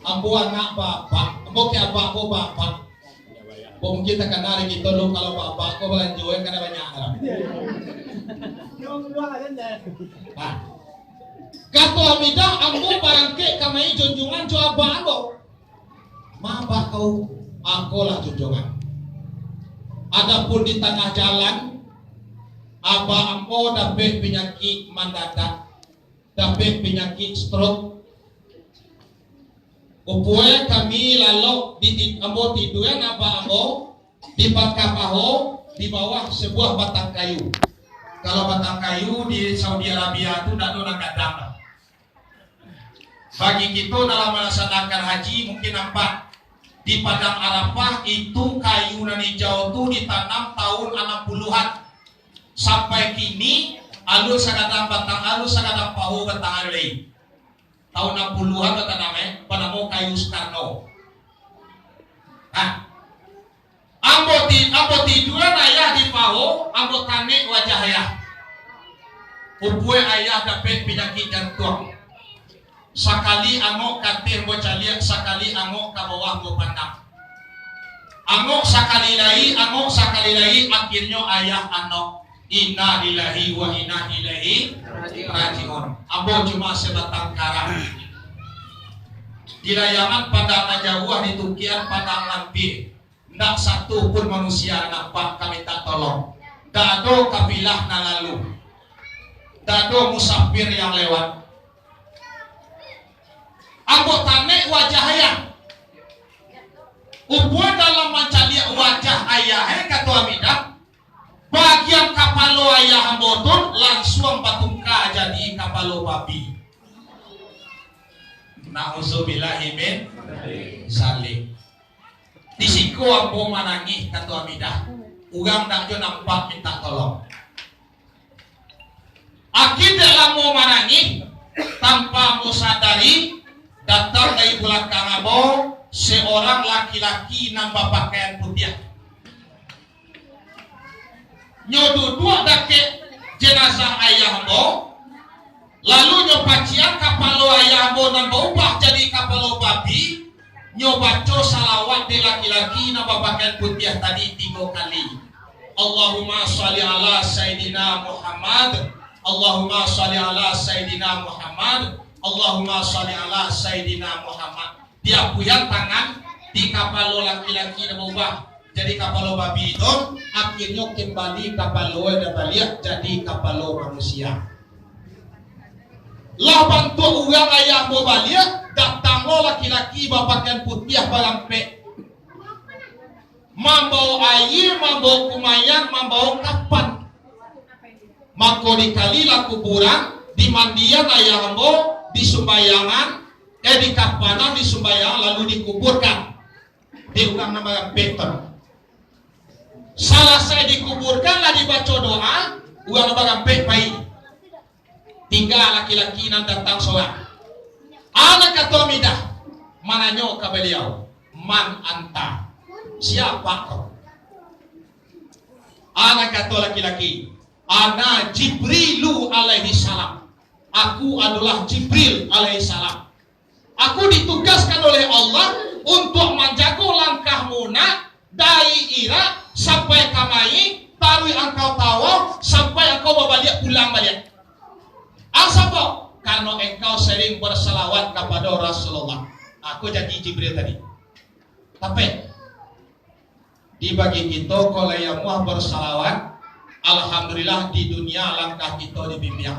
Ambuan nak bapak, ambo ke apa ko bapak. Bung kita kenal gitu lo kalau bapak ko belanjoin karena banyak orang. Nah, kata Amida, ambo barangke kami junjungan coba ambo. Mabah kau, aku lah junjungan. Adapun di tengah jalan. Aba ambo dapat penyakit mendadak, dapat penyakit stroke. Upuai kami lalu di ambo tiduran aba ambo di Pakapaho di bawah sebuah batang kayu. Kalau batang kayu di Saudi Arabia itu tidak ada kadang. Bagi kita dalam melaksanakan haji mungkin nampak di padang Arafah itu kayu nan hijau itu ditanam tahun 60-an. Sampai kini alus sakadang batang alus sakadang pahu batang alai tahun 60-an kata namanya panamo kayu Soekarno. Nah, ambo tiduran ayah di pahu, ambo tanek wajah ayah. Upue ayah dapat penyakit jantung. Sakali angok kate mo caliak, sakali angok ke bawah mo pandang. Angok sakali lagi, akhirnya ayah anok. Inna lillahi wa inna ilaihi raji'un. Ambo cuma sebatang kara. Di layangan pada najawah di tukian pada lampi. Ndak satu pun manusia nampak kami tak tolong. Dado kabilah na lalu. Dado musafir yang lewat. Ambo tanek wajah ayah. Upuan dalam mencari wajah ayah kata Amidah. Bagian kapalo ayah ambotun langsung patungka jadi kapalo babi. Na'udzubillahi min zalik. Disiko ambo manangih kata Amidah. Ugang dak jo nampak minta tolong. Akid dalam mau manangih tanpa mau sadari datang dari belakang ambo seorang laki-laki nambah pakaian putih. Nyodudua dake jenazah ayah ambo, lalu nyopacian kapalo ayah ambo nambah ubah jadi kapalo babi, nyobaco salawat di laki-laki nambah pakaian putih tadi 3 kali. Allahumma sholli ala Sayyidina Muhammad, Allahumma sholli ala Sayyidina Muhammad, Allahumma sholli ala Sayyidina Muhammad. Dia puyang tangan di kapalo laki-laki nambah ubah jadi kapalo babi itu, akhirnya kembali kapalo dan balik jadi kapalo manusia. Lah bantu uang ayah mau balik, datang lo laki-laki berpakaian putih balampe, membawa air, membawa kumayan, membawa kapan. Maka dikali lah kuburan, di mandian ayah mau, di sumbayangan, di kapanan di sumbayangan lalu dikuburkan. Diulang nama Peter. Salah saya dikuburkan lah dibaca doa, uang bagang pai. 3 laki-laki nan datang soal. Anak kata Amidah, mananyo ka beliau? Man anta. Siapa kau? Anak kata laki-laki, ana Jibrilu alaihi salam. Aku adalah Jibril alaihi salam. Aku ditugaskan oleh Allah untuk menjaga langkahmu nak dari Irak sampai kamai, taruh engkau tawa sampai engkau balik pulang balik. Asapa? Karena engkau sering berselawat kepada Rasulullah. Aku jadi Jibril tadi. Tapi dibagi kita kalau yang mau berselawat, alhamdulillah di dunia langkah kita dibimbing.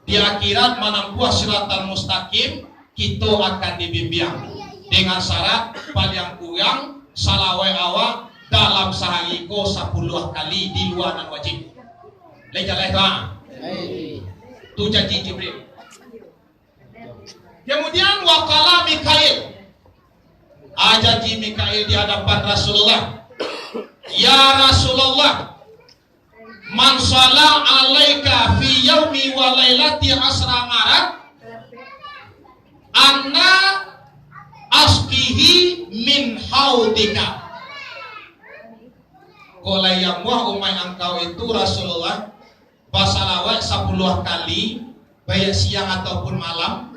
Di akhirat menempuh siratan mustaqim, kita akan dibimbing dengan syarat paling kurang salawai awak dalam sehari ko 10 kali di luar dan wajib. Lejalah doa. Tu janji Jibril. Kemudian wakala Mikail. Janji Mikail di hadapan Rasulullah. Ya Rasulullah, man shala alaika fi yaumi wa lailati asra marat anna askihi min haudika. Kalau yang wah umai engkau itu Rasulullah basalawat 10 kali baik siang ataupun malam,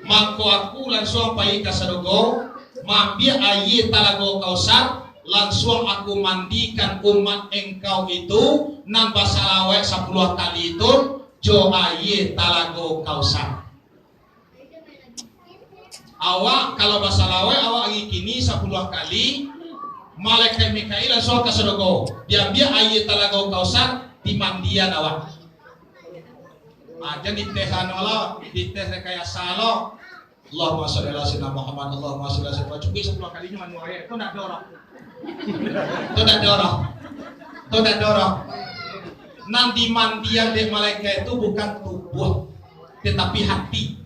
maka aku langsung pergi ke surga, mambil air talaga Kausar, langsung aku mandikan umat engkau itu, nan basalawat 10 kali itu jo air talaga Kausar. Awak kalau basalawat awak lagi kini 10 kali, malaikat Mikail langsung ke surga, diambil air talaga Kausar di mandian awak. Aja di tehan Allah, di teh rekayasa Allah. Allahumma sholli ala sayyidina Muhammad, Allahumma sholli ala sayyidina. Cukup 10 kalinya manu ayat. Itu nak dorong. Itu nak dorong. Itu nak dorong. Nanti mandian dek malaikat itu bukan tubuh, tetapi hati.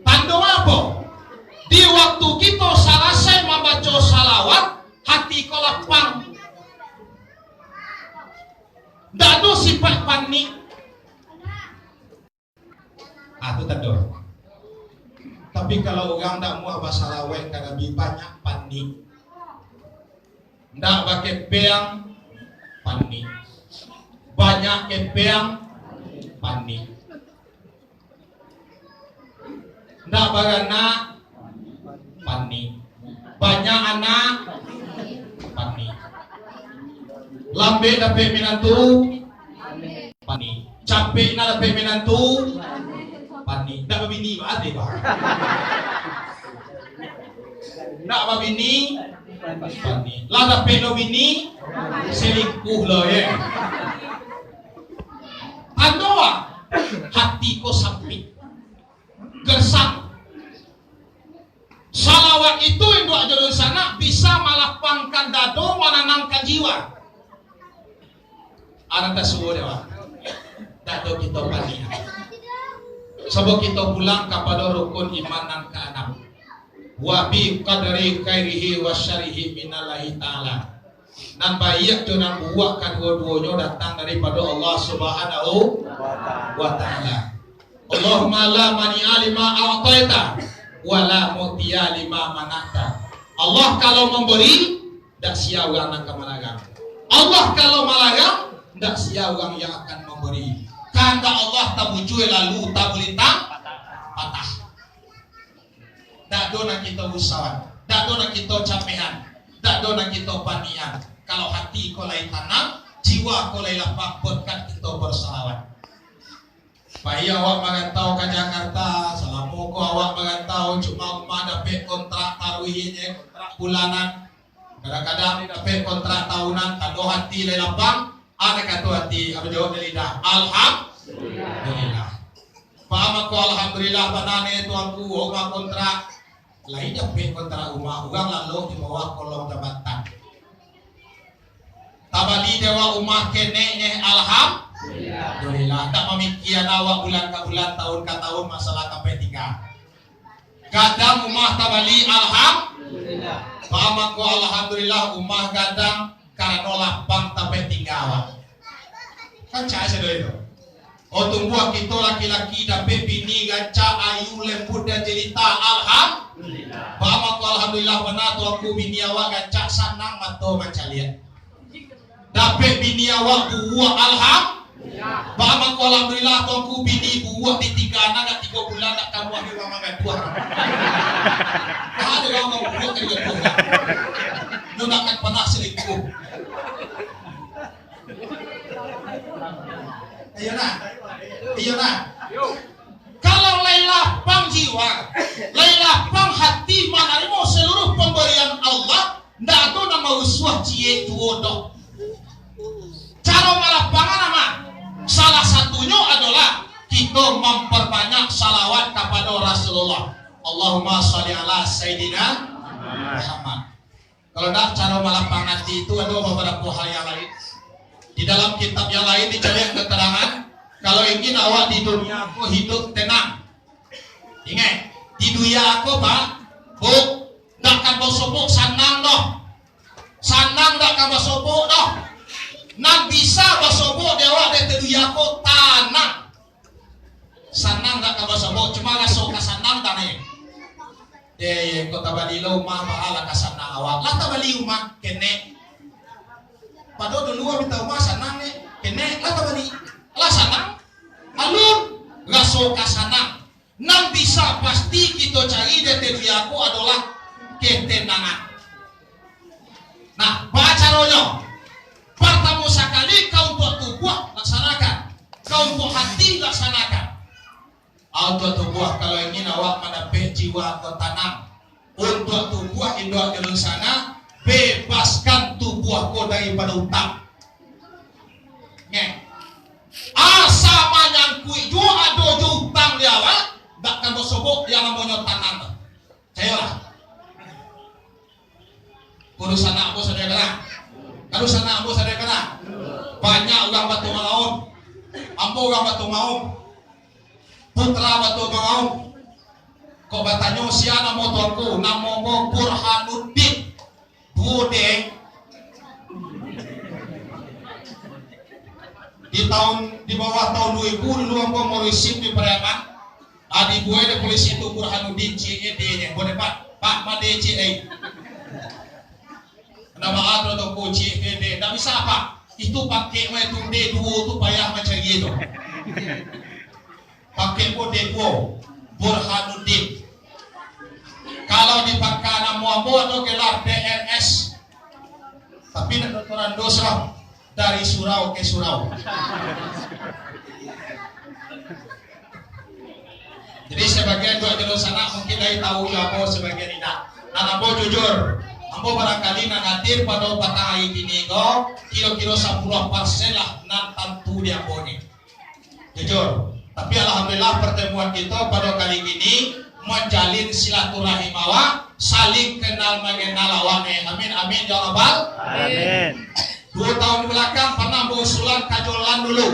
Tanda apa? Di waktu kita selesai membaca salawat, hati kau lapang. Dado sifat panik. Itu tanda. Tapi kalau orang tak mau basalawat karena lebih banyak panik, ndak pakai peang panik, banyak kepeang panik, ndak beranak panik, banyak anak panik, lambe dapat minantu panik, capek nak dapat minantu panik. Ndak babini ba ade ba? Ndak babini panik. Lah dapat no bini selingkuh lo ya. Andoa hati ko sempit, gersang. Salawat itu yang doa jalur sana bisa melapangkan dado, menenangkan jiwa. Anak tak semua dewa. Dado kita panik. Sebab kita pulang kepada rukun iman dan keenam. Wa bi qadri khairihi wa syarihi minallahi ta'ala. Dan baik dengan buah kedua-duanya datang daripada Allah Subhanahu wa ta'ala. Allahumma la mani'a lima a'taita wa la mu'tiya lima mana'ta. Allah kalau memberi, tak sia orang akan melarang. Allah kalau melarang, tak sia orang yang akan memberi. Kanda Allah tak muncul lalu tak boleh patah. Tak dona kita usahawan, tak dona kita capehan, tak dona kita panian. Kalau hati kau lain tanam, jiwa kau lain lapang, berkat kita bersalawat. Bayi awak merantau ke Jakarta, selama kau awak merantau cuma dapat kontrak taruhinya, kontrak bulanan. Kadang-kadang dapat kontrak tahunan, tak hati lain lapang. Ada kata hati, apa jawab dari lidah? Alhamdulillah. Paham aku alhamdulillah banane tu aku rumah kontrak. Lain dapat kontrak rumah, orang lalu di bawah kolong jabatan. Tabali dewa rumah keneknya alhamdulillah. Tak memikirkan awak bulan ke bulan, tahun ke tahun masalah KP3. Gadang rumah tabali alhamdulillah. Paham aku alhamdulillah rumah gadang karena lapang tapi tinggal. Kan cahaya sedih itu. Oh tunggu kita laki-laki dapat bini gaca ayu lembut dan jelita alhamdulillah. Paham aku alhamdulillah benar tu aku bini awak gaca sanang mato macam lihat. Dapat bini awak buah alhamdulillah. Paham aku alhamdulillah tu aku bini buah di 3 anak 3 bulan nak kamu ambil mama gaduh. Ada orang mau buah kerja buah. Nuna akan pernah selingkuh. Iya nak. Kalau lapang jiwa, lapang hati menerima seluruh pemberian Allah, ndak ada nama uswah cie tuodo. Cara melapangan nama, salah satunya adalah kita memperbanyak salawat kepada Rasulullah. Allahumma sholli ala Sayyidina Muhammad. Kalau nak cara melapang hati itu ada beberapa hal yang lain. Di dalam kitab yang lain dicari keterangan kalau ingin awak di dunia aku hidup tenang. Ingat, di dunia aku pak, tak akan bersobok sanang doh. Sanang tak akan bersobok doh. Nak bisa bersobok dewa di dunia aku tanah. Sanang tak akan bersobok, cuma rasuk ke sanang tanah. Kota Balilo rumah pahala kasana awak. Lah tabali rumah kene. Padahal dulu minta rumah sanang kene. kata bani laksana alun raso kasana nang bisa pasti kita cari dari aku adalah ketenangan. Nah, baca royo pertama sekali kau untuk tubuh laksanakan, kau untuk hati laksanakan. Untuk tubuh kalau ingin awak mendapat jiwa atau tanam, untuk tubuh induk di sana bebaskan tubuhku daripada utang. Asa manyangku itu ada utang dia awak, tak kan bersobok yang namanya tanam. Cayalah. Urusan aku saudara, urusan aku saudara. Banyak orang batu maun, ambo orang batu maun, putra batu maun. Kau bertanya siapa motorku, namamu Burhanuddin Budeng. Di bawah tahun 2000 dulu ambo mau risip di Pariaman. Adi buai de polisi itu Burhanuddin CED-nya, boleh Pak Made CE. Nama atau ko CED, tidak bisa apa? Itu pakai itu D2 itu payah macam gitu. Pakai ko D2 Burhanuddin. Kalau dipakai nama ambo atau gelar DRS, tapi nak doktoran dosa dari surau ke surau. Jadi sebagian dua jalur sana mungkin dari tahu ya ambo sebagian tidak. Nah ambo jujur, ambo barangkali nak hadir pada patah hari ini go kilo-kilo 10% lah nan tentu di ambo ni. Jujur. Tapi alhamdulillah pertemuan kita pada kali ini menjalin silaturahim awak, saling kenal mengenal awak. Amin amin ya rabbal. Amin. 2 tahun belakang pernah mengusulan kajolan dulu.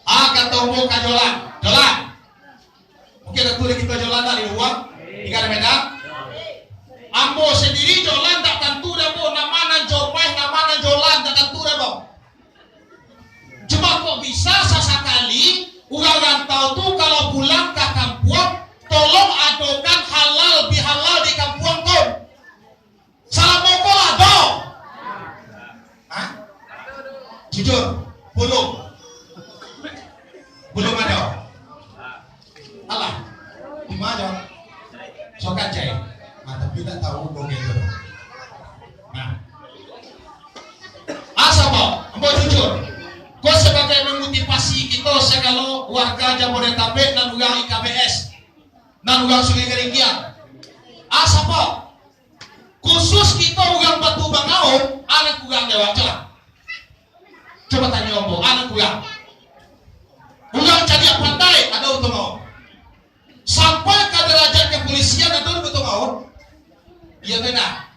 Ketemu kajolan, jalan. Mungkin ada tulis kita jalan dari luar, tinggal Medan. Ambo sendiri jalan tak tentu dah bo, nama nan jalan tak tentu dah bo. Cuma kok bisa sesekali orang tahu tuh kalau pulang ke kampung, tolong adokan halal bihalal di kampung kau. Salam moko ado. Hah? Jujur, belum ada. Alah, di mana? Sokat jai. Tapi tak tahu begitu. Nah, asal ambo jujur. Kau sebagai memotivasi kita segala warga Jabodetabek dan uang IKBS dan uang Sungai Keringkian. Asal khusus kita uang Batu Bangaum, anak uang Dewa Celah. Coba tanya ambo, anak uang. Uang Cadiak Pantai ada untuk mau. Sampai ke derajat kepolisian ada di Batu Maun. Iya benar.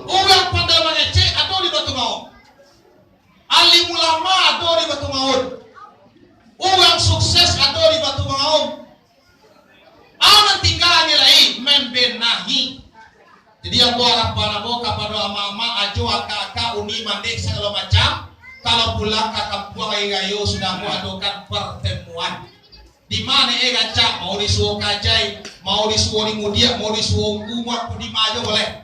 Orang Pandaman Aceh ada di Batu Maun. Alim ulama ada di Batu Maun. Orang sukses ada di Batu Maun. Anak tinggalnya lain membenahi. Jadi yang buat apa kepada mama ajo kakak uni mandek segala macam. Kalau pulang ke kampung ayo sudah mau adukan pertemuan. Di mana gancak mau disuruh kajai, mau disuruh mudia, mau disuruh umat di maju boleh.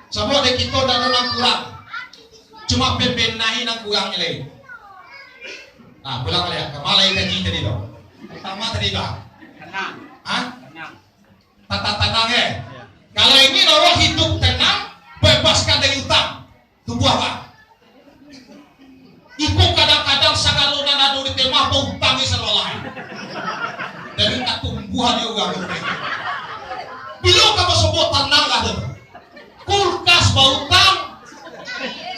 Semua de kita dah nang kurang. Cuma pembenahi nang kurang lain. Nah, pulang lihat kemalai gaji tadi dong. Pertama tadi dong. Tenang. Hah? Tenang. Tata tenang ya. Kalau ini orang hidup tenang, bebaskan dari utang. Tunggu apa? Ibu kadang-kadang sakalunan adu di tema utang serba lain. Dari tumbuhan juga. Bila kamu sebut tenang ada. Kulkas bau utang,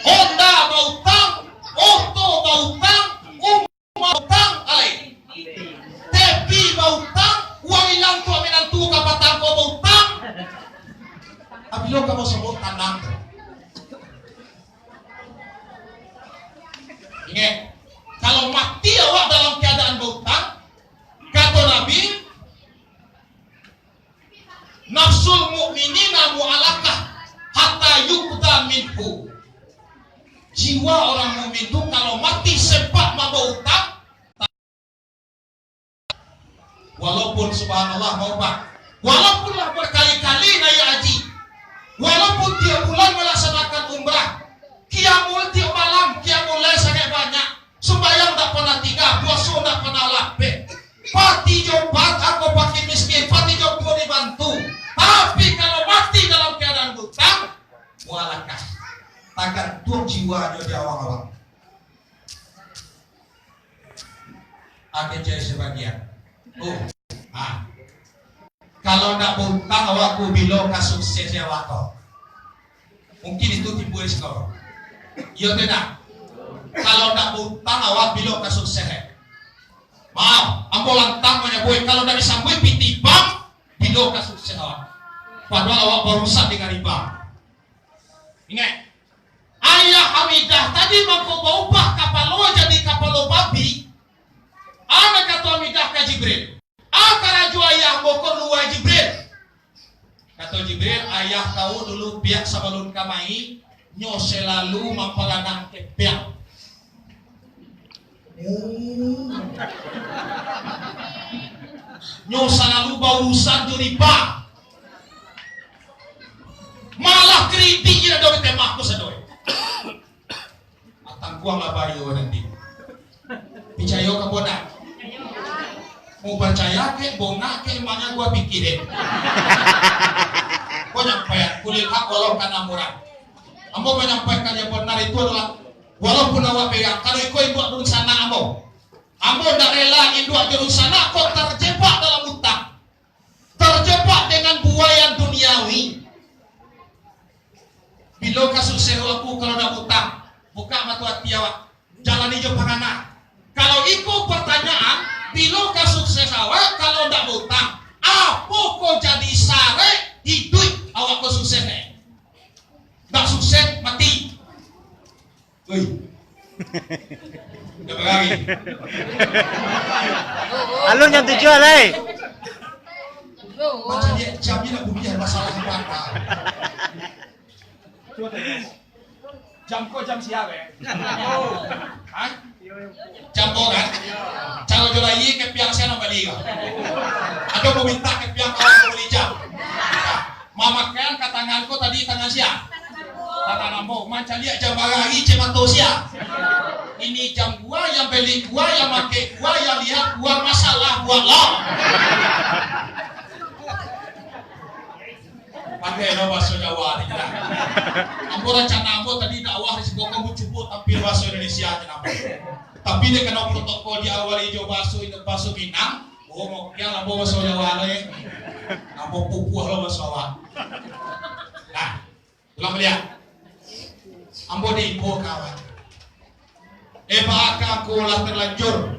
Honda bau utang, Auto bau utang, bau utang, alai. Tepi bau utang, uang hilang tu aminan tu kapatang bau utang. Bila kamu sebut tenang. Ingat, kalau mati awak dalam keadaan berhutang, kata Nabi, nafsul mu'minina mu'alakah hatta yukta minhu. Jiwa orang mukmin itu kalau mati sempat mau utang, walaupun subhanallah mau pak, walaupun berkali-kali naik haji, walaupun tiap bulan melaksanakan umrah, Qiyamul tiap malam, qiyamul lail sangat banyak. Sembayang tak pernah tiga, puasa tak pernah lape. Pati jobat aku pakai miskin, pati jobat dibantu. Tapi kalau mati dalam keadaan hutang, mualakah takkan tuh jiwanya di awang-awang. Akan jadi sebagian. Kalau nak hutang awakku bilo kasuksesnya awak. Mungkin itu tipu sekolah. Iya tidak. Kalau nak hutang awak bilo kasuksesan. Maaf, ambo lantang menyebut kalau dari sambui piti bang bilo kasuksesan awak. Padahal awak berurusan dengan riba. Ingat, ayah Hamidah tadi mampu berubah kapal lo jadi kapal lo babi. Anak kata Hamidah ke Jibril. Akaraju ayah bokor luar Jibril. Kata Jibril, ayah kau dulu biak sebelum kamai nyo selalu mampalanang ke biak. Nyo selalu berurusan tu riba. Malah kritik dia dari temahku sedoi. Atang kuang lah bayo nanti. Percaya ke bonak? Mau percaya ke bongak ke mana gua pikirin. Kau nyampai kulit hak walau karena murah. Ambo menyampaikan yang benar itu adalah walaupun awak pegang kalau ikut induk dulu sana ambo tak rela induk dulu sana kau terjebak dalam hutang, terjebak dengan buaya duniawi. Bila kasus sewa aku kalau nak hutang, buka mata hati awak, jalan hijau panganan. Kalau ikut pertanyaan, bila kasus sewa kalau nak hutang, apa kau jadi sare hidup awak kau suksesnya? Tak sukses mati. Woi. Dapat lagi. Alun yang tujuan lai. Macam dia jamnya nak bumian masalah apa? Jam kau jam siapa? Hah? Jam orang. Kalau jual lagi ke pihak saya nak balik. Atau mau minta ke pihak kawan beli jam. Mama kan kata tanganku tadi tangan siapa? Tangan ambo, macam lihat jam barang cematosia. Ini jam gua yang beli gua yang pakai gua yang lihat gua masalah gua lah. Pakai lo bahasa Jawa ni lah. Ambo rencana ambo tadi dakwah di sebuah kamu cukup tapi bahasa Indonesia kenapa? Tapi dia kena protokol di awal hijau bahasa Minang. Oh mau yang ambo bahasa Jawa ni. Ambo pupuh lo bahasa Jawa. Nah, ulang lihat. Ambo di kawan. Bahkan aku lah terlanjur